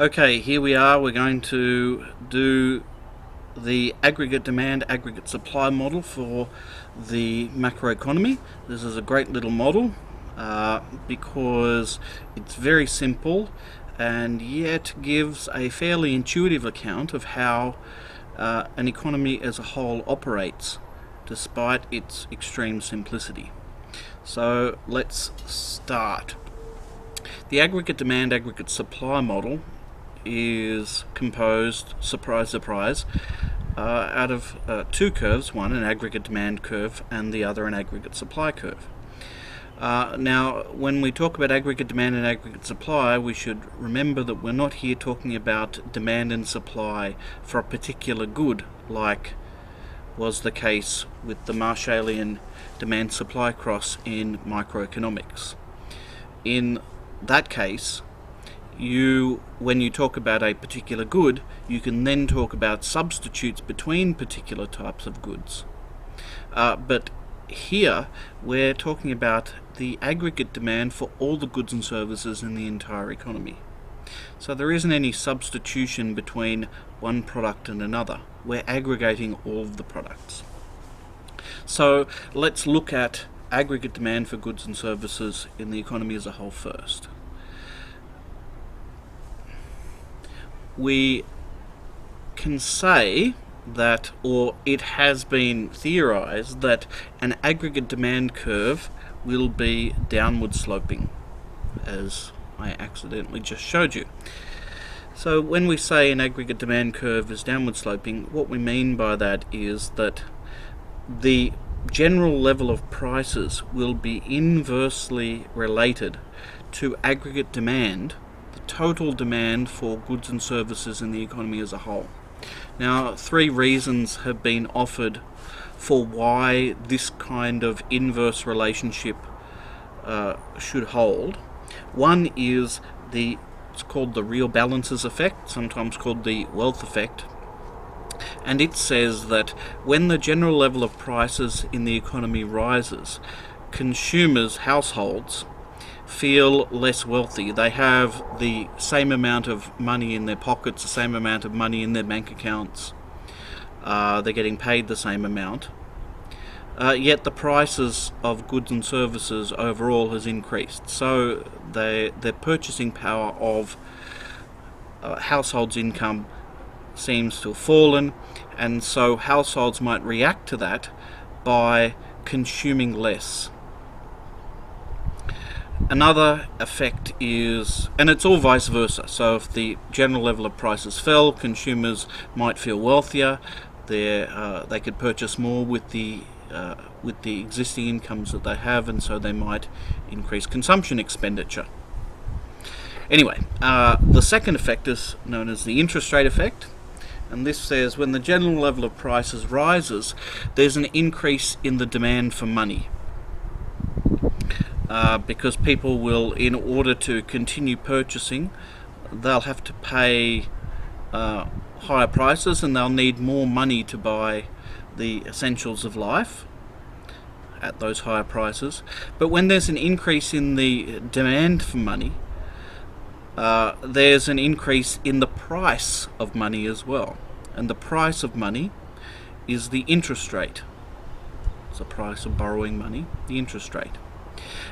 Okay, here we are. We're going to do the aggregate demand, aggregate supply model for the macroeconomy. This is a great little model because it's very simple and yet gives a fairly intuitive account of how an economy as a whole operates despite its extreme simplicity. So let's start. The aggregate demand, aggregate supply model is composed, surprise surprise, out of two curves, one an aggregate demand curve and the other an aggregate supply curve. Now when we talk about aggregate demand and aggregate supply, we should remember that we're not here talking about demand and supply for a particular good, like was the case with the Marshallian demand supply cross in microeconomics. In that case, when you talk about a particular good, you can then talk about substitutes between particular types of goods. But here we're talking about the aggregate demand for all the goods and services in the entire economy. So there isn't any substitution between one product and another. We're aggregating all of the products. So let's look at aggregate demand for goods and services in the economy as a whole first. We can say that, or it has been theorized, that an aggregate demand curve will be downward sloping, as I accidentally just showed you. So when we say an aggregate demand curve is downward sloping, what we mean by that is that the general level of prices will be inversely related to aggregate demand, the total demand for goods and services in the economy as a whole. Now, three reasons have been offered for why this kind of inverse relationship should hold. One is it's called the real balances effect, sometimes called the wealth effect. And it says that when the general level of prices in the economy rises, consumers, households, feel less wealthy. They have the same amount of money in their pockets, the same amount of money in their bank accounts. They're getting paid the same amount. Yet the prices of goods and services overall has increased. So their purchasing power of households' income seems to have fallen, and so households might react to that by consuming less. Another effect is, and it's all vice versa, so if the general level of prices fell, consumers might feel wealthier, they could purchase more with the existing incomes that they have, and so they might increase consumption expenditure. Anyway, the second effect is known as the interest rate effect, and this says when the general level of prices rises, there's an increase in the demand for money. Because people will, in order to continue purchasing, they'll have to pay higher prices, and they'll need more money to buy the essentials of life at those higher prices. But when there's an increase in the demand for money, there's an increase in the price of money as well. And the price of money is the interest rate. It's the price of borrowing money, the interest rate.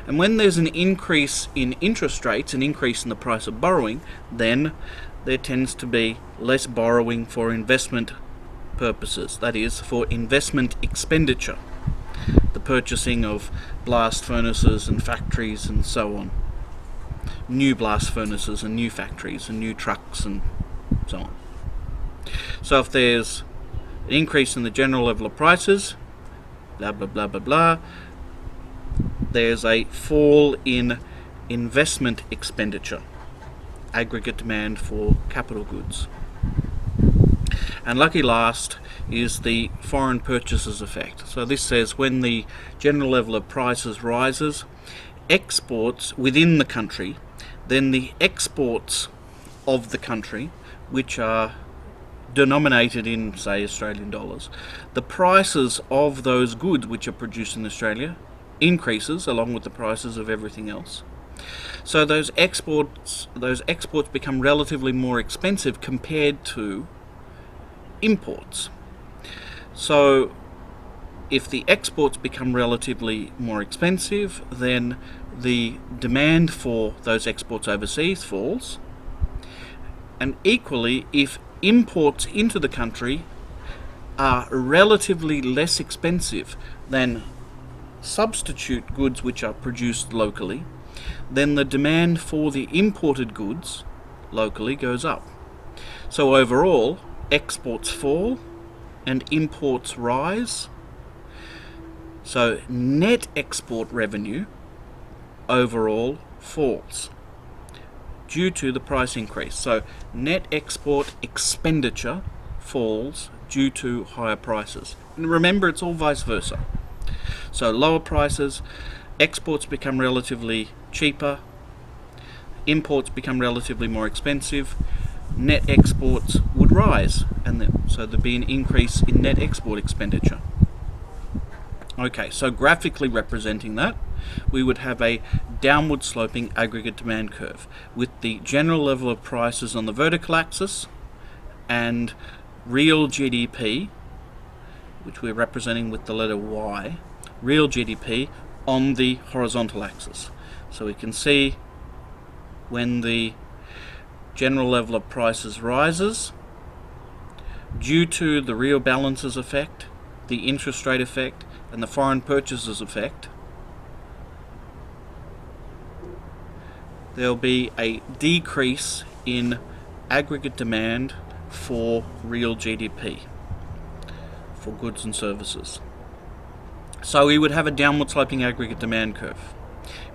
And when there's an increase in interest rates, an increase in the price of borrowing, then there tends to be less borrowing for investment purposes, that is, for investment expenditure, the purchasing of blast furnaces and factories and so on, new blast furnaces and new factories and new trucks and so on. So if there's an increase in the general level of prices, blah blah blah blah blah, there's a fall in investment expenditure, aggregate demand for capital goods. And lucky last is the foreign purchases effect. So this says when the general level of prices rises, exports within the country, then the exports of the country, which are denominated in, say, Australian dollars, the prices of those goods which are produced in Australia increases along with the prices of everything else. So those exports become relatively more expensive compared to imports. So if the exports become relatively more expensive, then the demand for those exports overseas falls. And equally, if imports into the country are relatively less expensive than substitute goods which are produced locally, then the demand for the imported goods locally goes up. So overall, exports fall and imports rise. So net export revenue overall falls due to the price increase. So net export expenditure falls due to higher prices. And remember, it's all vice versa. So lower prices, exports become relatively cheaper, imports become relatively more expensive, net exports would rise, and so there'd be an increase in net export expenditure. Okay, so graphically representing that, we would have a downward sloping aggregate demand curve with the general level of prices on the vertical axis and real GDP, which we're representing with the letter Y, real GDP on the horizontal axis. So we can see when the general level of prices rises, due to the real balances effect, the interest rate effect, and the foreign purchases effect, there'll be a decrease in aggregate demand for real GDP, for goods and services. So we would have a downward sloping aggregate demand curve.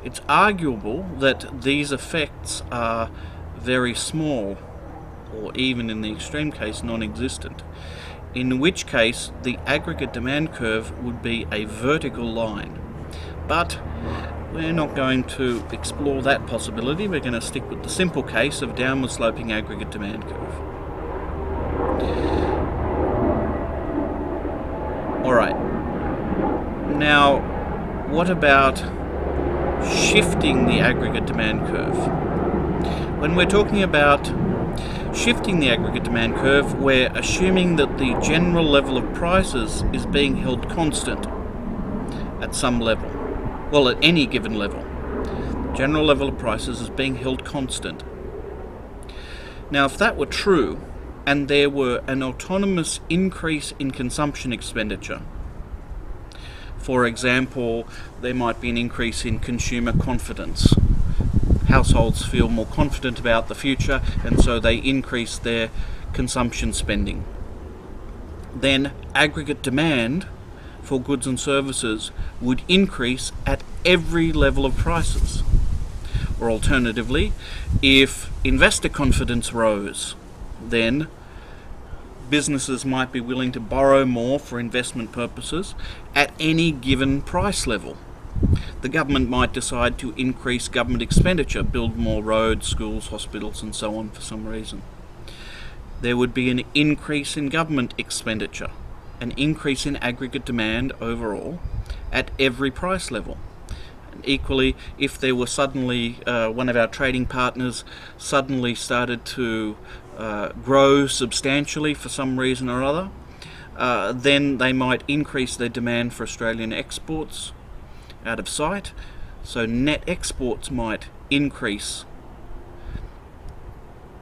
It's arguable that these effects are very small, or even in the extreme case non-existent, in which case the aggregate demand curve would be a vertical line. But we're not going to explore that possibility. We're going to stick with the simple case of downward sloping aggregate demand curve. Alright, now what about shifting the aggregate demand curve? When we're talking about shifting the aggregate demand curve, we're assuming that the general level of prices is being held constant at some level. Well, at any given level. The general level of prices is being held constant. Now, if that were true, and there were an autonomous increase in consumption expenditure, for example, there might be an increase in consumer confidence. Households feel more confident about the future, and so they increase their consumption spending. Then aggregate demand for goods and services would increase at every level of prices. Or alternatively, if investor confidence rose, then businesses might be willing to borrow more for investment purposes at any given price level. The government might decide to increase government expenditure, build more roads, schools, hospitals, and so on for some reason. There would be an increase in government expenditure, an increase in aggregate demand overall at every price level. And equally, if there were suddenly one of our trading partners suddenly started to grow substantially for some reason or other, then they might increase their demand for Australian exports out of sight. So net exports might increase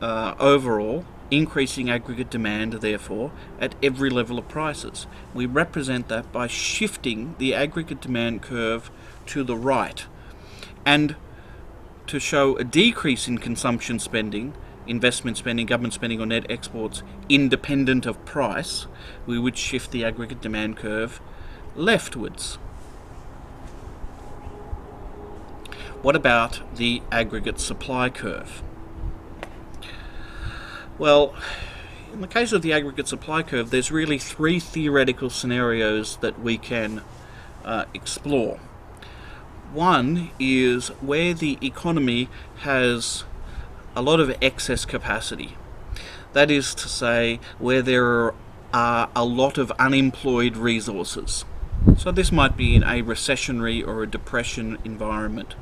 overall, increasing aggregate demand, therefore, at every level of prices. We represent that by shifting the aggregate demand curve to the right. And to show a decrease in consumption spending, investment spending, government spending on net exports, independent of price, we would shift the aggregate demand curve leftwards. What about the aggregate supply curve? Well, in the case of the aggregate supply curve, there's really three theoretical scenarios that we can explore. One is where the economy has a lot of excess capacity. That is to say, where there are a lot of unemployed resources. So this might be in a recessionary or a depression environment.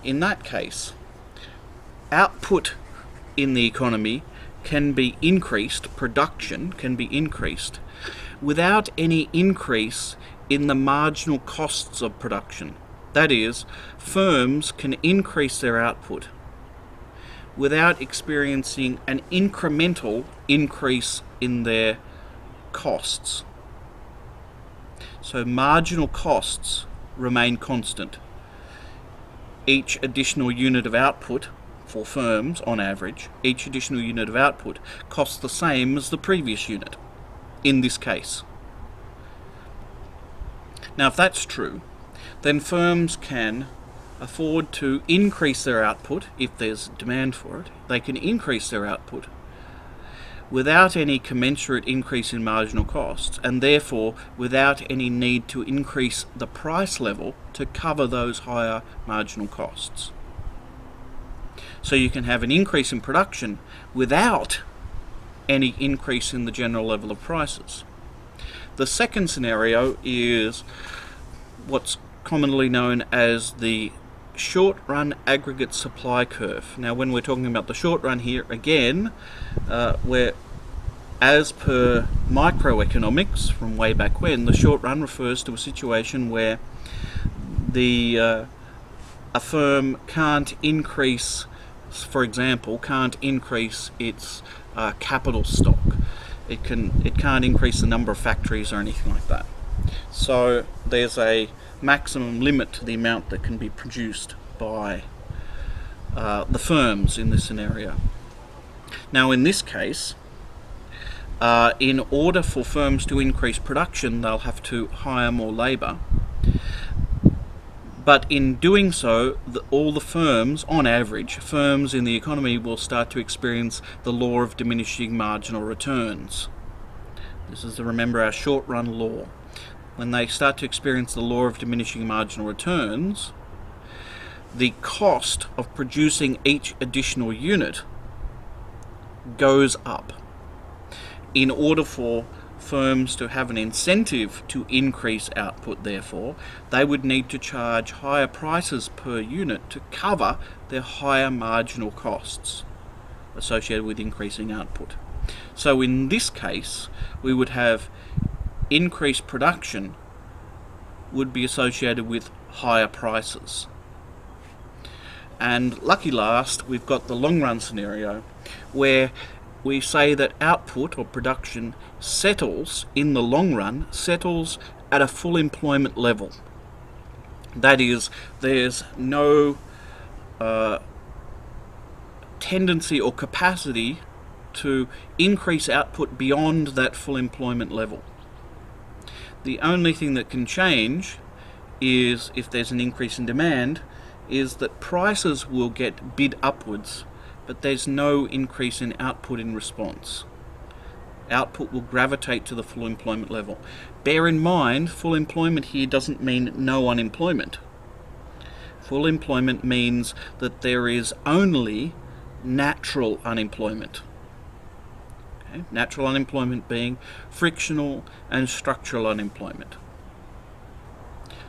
in that case, output in the economy can be increased, production can be increased, without any increase in the marginal costs of production. That is, firms can increase their output without experiencing an incremental increase in their costs. So marginal costs remain constant. Each additional unit of output for firms, on average, each additional unit of output costs the same as the previous unit, in this case. Now, if that's true, then firms can afford to increase their output if there's demand for it. They can increase their output without any commensurate increase in marginal costs, and therefore without any need to increase the price level to cover those higher marginal costs. So you can have an increase in production without any increase in the general level of prices. The second scenario is what's commonly known as the short-run aggregate supply curve. Now, when we're talking about the short run here, again, where, as per microeconomics from way back when, the short run refers to a situation where a firm can't increase, for example, can't increase its capital stock. It can't increase the number of factories or anything like that. So there's a maximum limit to the amount that can be produced by the firms in this scenario. Now, in this case, in order for firms to increase production, they'll have to hire more labour. But in doing so, all the firms, on average, firms in the economy will start to experience the law of diminishing marginal returns. This is, remember, our short-run law. When they start to experience the law of diminishing marginal returns, the cost of producing each additional unit goes up. In order for firms to have an incentive to increase output, therefore, they would need to charge higher prices per unit to cover their higher marginal costs associated with increasing output. So in this case, we would have increased production would be associated with higher prices. And lucky last, we've got the long run scenario where we say that output or production settles in the long run, settles at a full employment level. That is, there's no tendency or capacity to increase output beyond that full employment level. The only thing that can change is, if there's an increase in demand, is that prices will get bid upwards, but there's no increase in output in response. Output will gravitate to the full employment level. Bear in mind, full employment here doesn't mean no unemployment. Full employment means that there is only natural unemployment. Natural unemployment being frictional and structural unemployment.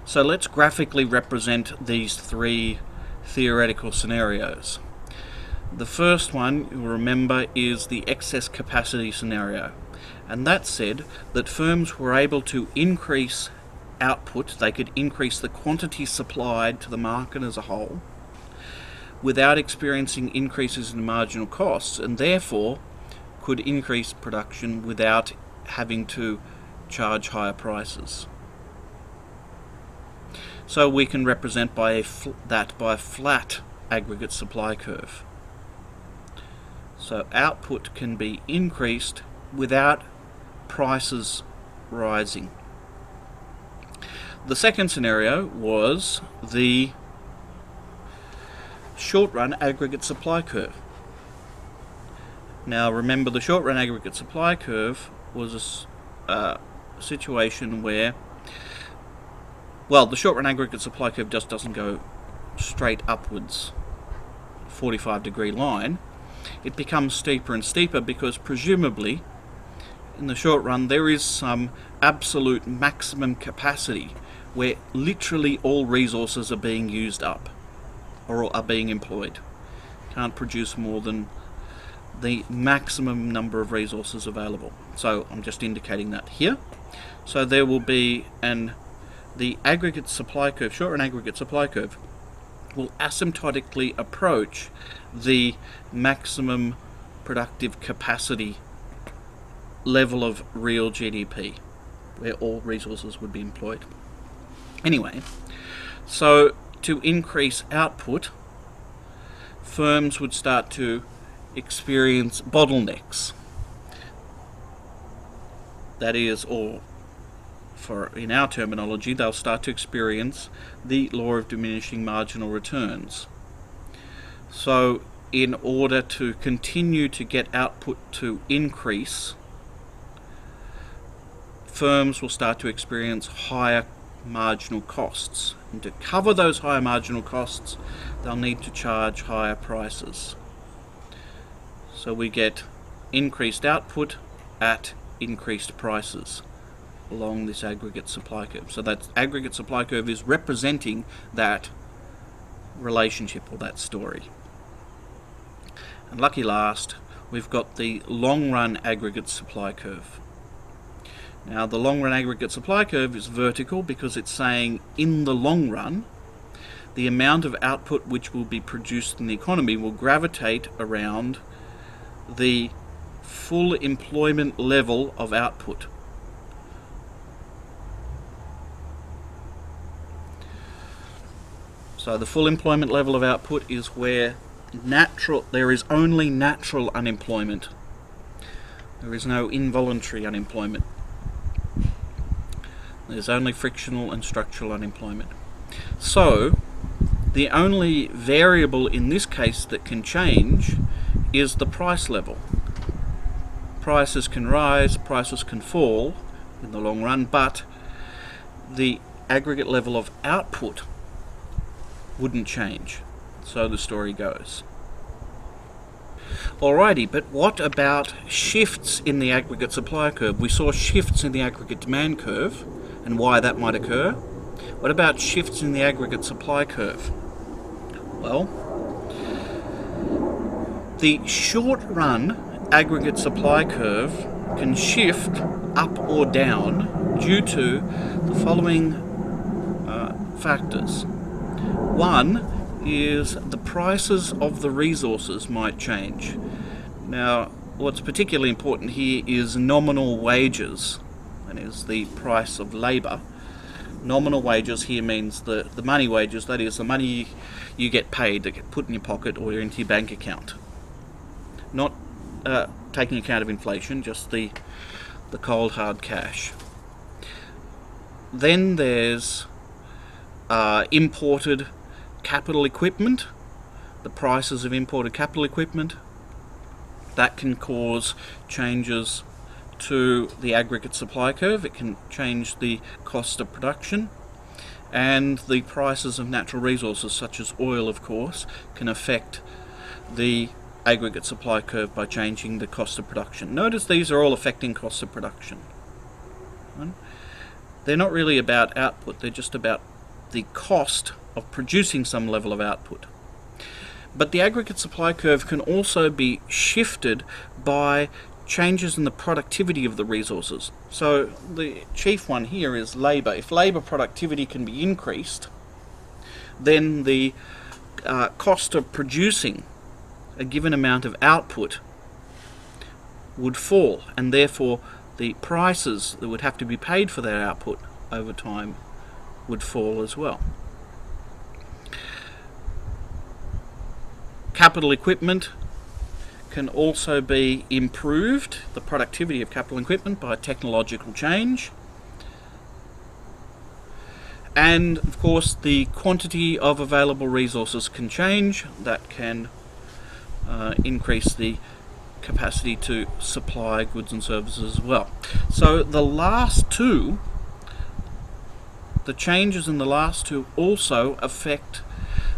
So let's graphically represent these three theoretical scenarios. The first one, you'll remember, is the excess capacity scenario. And that said that firms were able to increase output, they could increase the quantity supplied to the market as a whole, without experiencing increases in marginal costs, and therefore could increase production without having to charge higher prices. So we can represent that by a flat aggregate supply curve. So output can be increased without prices rising. The second scenario was the short-run aggregate supply curve. Now remember, the short-run aggregate supply curve was a situation where, well, the short-run aggregate supply curve just doesn't go straight upwards, 45-degree line. It becomes steeper and steeper because presumably in the short run there is some absolute maximum capacity where literally all resources are being used up. are being employed. Can't produce more than the maximum number of resources available. So I'm just indicating that here. So there will be the aggregate supply curve, short-run aggregate supply curve, will asymptotically approach the maximum productive capacity level of real GDP, where all resources would be employed. Anyway, so to increase output, firms would start to experience bottlenecks. That is, or in our terminology, they'll start to experience the law of diminishing marginal returns. So in order to continue to get output to increase, firms will start to experience higher marginal costs. And to cover those higher marginal costs, they'll need to charge higher prices. So we get increased output at increased prices along this aggregate supply curve. So that aggregate supply curve is representing that relationship or that story. And lucky last, we've got the long-run aggregate supply curve. Now the long-run aggregate supply curve is vertical because it's saying in the long run the amount of output which will be produced in the economy will gravitate around the full employment level of output. So the full employment level of output is where there is only natural unemployment. There is no involuntary unemployment. There's only frictional and structural unemployment. So the only variable in this case that can change is the price level. Prices can rise, prices can fall in the long run, but the aggregate level of output wouldn't change. So the story goes. Alrighty, but what about shifts in the aggregate supply curve? We saw shifts in the aggregate demand curve and why that might occur. What about shifts in the aggregate supply curve? Well, the short-run aggregate supply curve can shift up or down due to the following factors. One is the prices of the resources might change. Now, what's particularly important here is nominal wages, that is the price of labour. Nominal wages here means the money wages, that is the money you get paid, that get put in your pocket or into your bank account. Not taking account of inflation, just the cold hard cash. Then there's imported capital equipment, the prices of imported capital equipment. That can cause changes to the aggregate supply curve. It can change the cost of production, and the prices of natural resources such as oil, of course, can affect the aggregate supply curve by changing the cost of production. Notice these are all affecting cost of production. They're not really about output, they're just about the cost of producing some level of output. But the aggregate supply curve can also be shifted by changes in the productivity of the resources. So the chief one here is labour. If labour productivity can be increased, then the cost of producing a given amount of output would fall, and therefore the prices that would have to be paid for that output over time would fall as well. Capital equipment can also be improved, the productivity of capital equipment, by technological change. And of course the quantity of available resources can change. That can increase the capacity to supply goods and services as well. So the last two, the changes in the last two also affect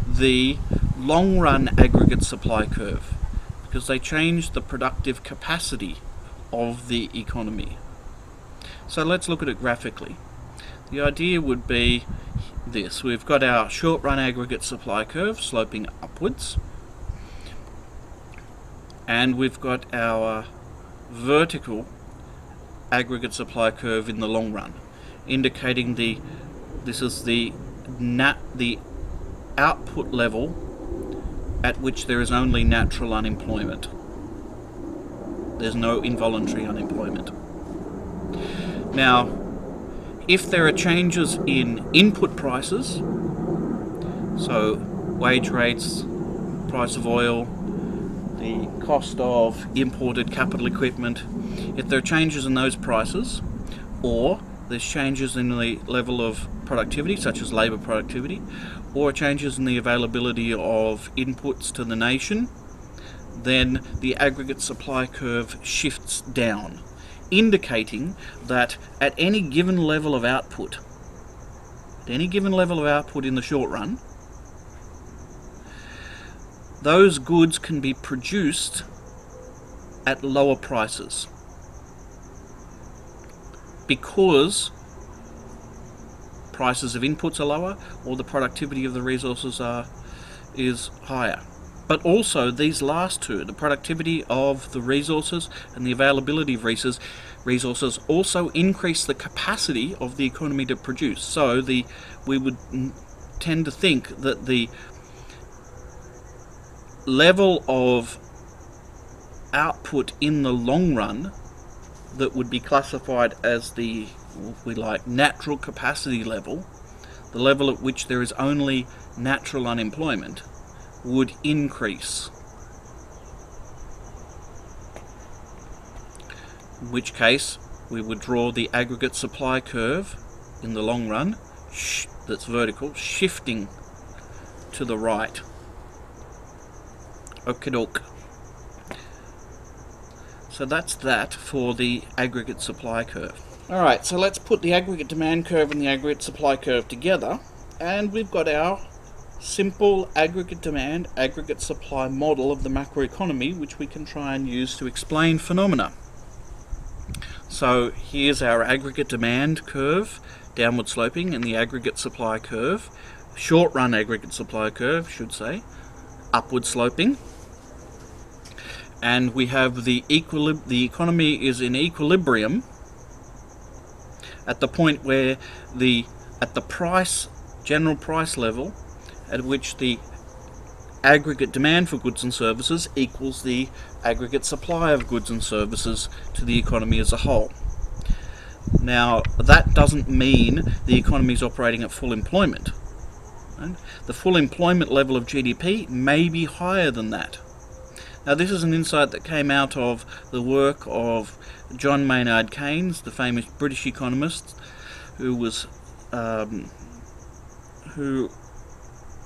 the long-run aggregate supply curve, because they change the productive capacity of the economy. So let's look at it graphically. The idea would be this. We've got our short run aggregate supply curve sloping upwards, and we've got our vertical aggregate supply curve in the long run, indicating this is the output level at which there is only natural unemployment. There's no involuntary unemployment. Now, if there are changes in input prices, so wage rates, price of oil, the cost of imported capital equipment, if there are changes in those prices, or there's changes in the level of productivity, such as labour productivity, or changes in the availability of inputs to the nation, then the aggregate supply curve shifts down, indicating that at any given level of output, in the short run, those goods can be produced at lower prices because prices of inputs are lower or the productivity of the resources is higher. But also these last two, the productivity of the resources and the availability of resources, also increase the capacity of the economy to produce. So we would tend to think that the level of output in the long run that would be classified as the, if we like, natural capacity level, the level at which there is only natural unemployment, would increase. In which case we would draw the aggregate supply curve in the long run, that's vertical, shifting to the right. Okie doke. So that's that for the aggregate supply curve. Alright, so let's put the aggregate demand curve and the aggregate supply curve together, and we've got our simple aggregate demand, aggregate supply model of the macroeconomy, which we can try and use to explain phenomena. So here's our aggregate demand curve, downward sloping, and the aggregate supply curve, short run aggregate supply curve, should say, upward sloping. And we have the economy is in equilibrium at the point where at the general price level at which the aggregate demand for goods and services equals the aggregate supply of goods and services to the economy as a whole. Now, that doesn't mean the economy is operating at full employment. Right? The full employment level of GDP may be higher than that. Now, this is an insight that came out of the work of John Maynard Keynes, the famous British economist, who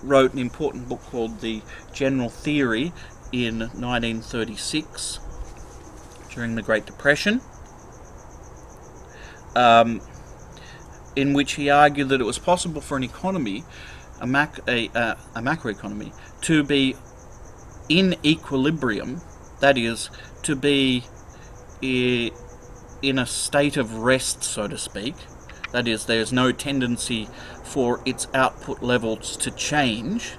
wrote an important book called The General Theory in 1936, during the Great Depression, in which he argued that it was possible for an economy, a macroeconomy, to be in equilibrium, that is, to be in a state of rest, so to speak. That is, there's no tendency for its output levels to change,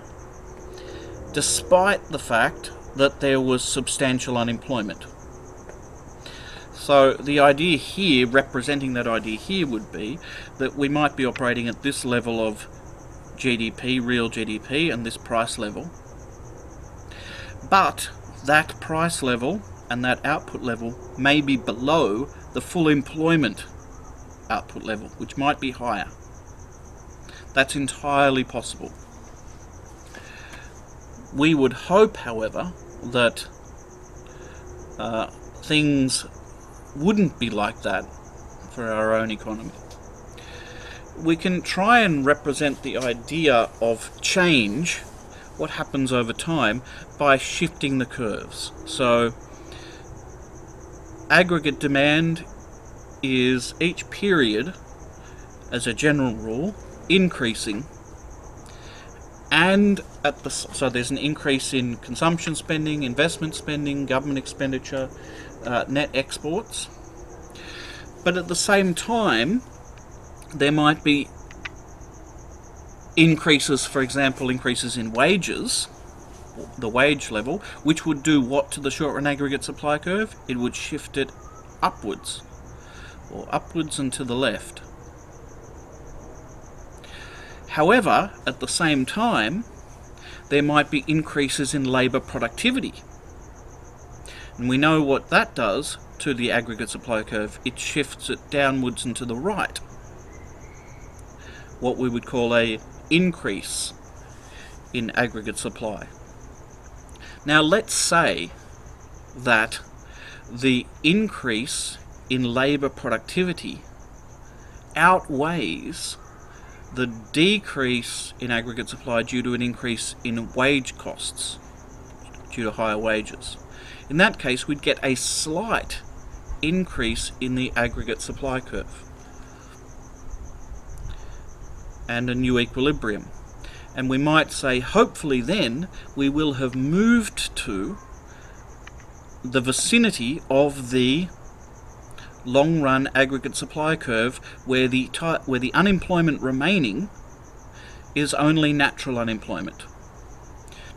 despite the fact that there was substantial unemployment. So the idea here, representing that idea here, would be that we might be operating at this level of GDP, real GDP, and this price level, but that price level and that output level may be below the full employment output level, which might be higher. That's entirely possible. We would hope, however, that things wouldn't be like that for our own economy. We can try and represent the idea of change, what happens over time, by shifting the curves. So aggregate demand is each period, as a general rule, increasing, and so there's an increase in consumption spending, investment spending, government expenditure, net exports, but at the same time there might be increases, for example, increases in wages, the wage level, which would do what to the short-run aggregate supply curve? It would shift it upwards, or upwards and to the left. However, at the same time, there might be increases in labour productivity. And we know what that does to the aggregate supply curve. It shifts it downwards and to the right. What we would call an increase in aggregate supply. Now let's say that the increase in labour productivity outweighs the decrease in aggregate supply due to an increase in wage costs, due to higher wages. In that case, we'd get a slight increase in the aggregate supply curve and a new equilibrium. And we might say, hopefully then, we will have moved to the vicinity of the long-run aggregate supply curve where the unemployment remaining is only natural unemployment.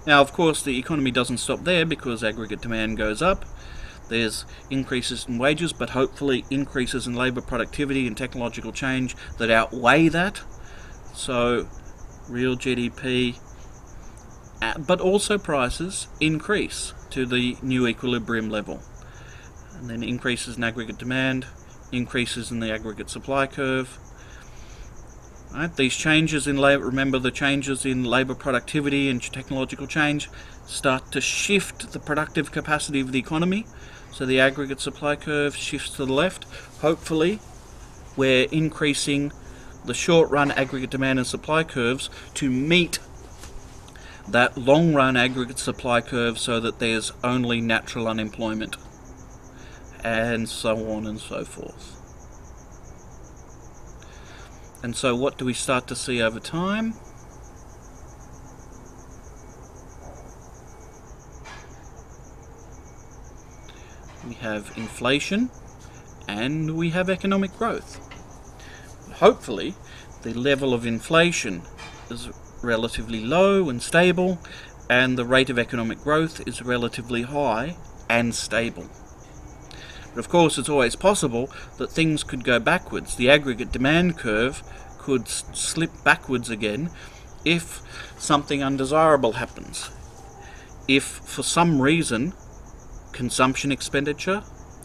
Now, of course, the economy doesn't stop there because aggregate demand goes up. There's increases in wages, but hopefully increases in labour productivity and technological change that outweigh that. So, real GDP, but also prices increase to the new equilibrium level. And then increases in aggregate demand, increases in the aggregate supply curve. Right, these changes in labour, remember the changes in labour productivity and technological change start to shift the productive capacity of the economy. So the aggregate supply curve shifts to the left. Hopefully we're increasing the short-run aggregate demand and supply curves to meet that long-run aggregate supply curve so that there's only natural unemployment, and so on and so forth. And so what do we start to see over time? We have inflation and we have economic growth. Hopefully, the level of inflation is relatively low and stable, and the rate of economic growth is relatively high and stable. But of course, it's always possible that things could go backwards. The aggregate demand curve could slip backwards again if something undesirable happens. If, for some reason, consumption expenditure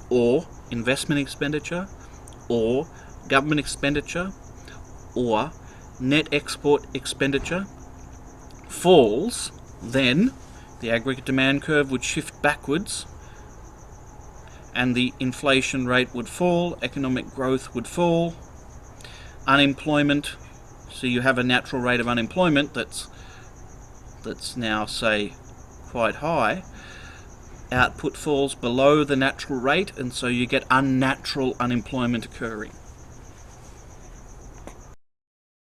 or investment expenditure or government expenditure or net export expenditure falls, then the aggregate demand curve would shift backwards and the inflation rate would fall, economic growth would fall, unemployment, so you have a natural rate of unemployment that's now, say, quite high, output falls below the natural rate, and so you get unnatural unemployment occurring.